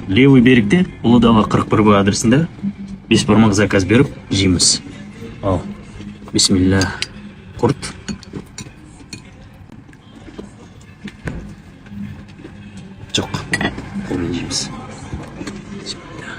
Левый берегте Ұлы Дала 41 адресінде 5 бармақ заказ беріп жейміз. Ал, бисмилля, құрт. Жоқ, қолмен жейміз. Бисмилля.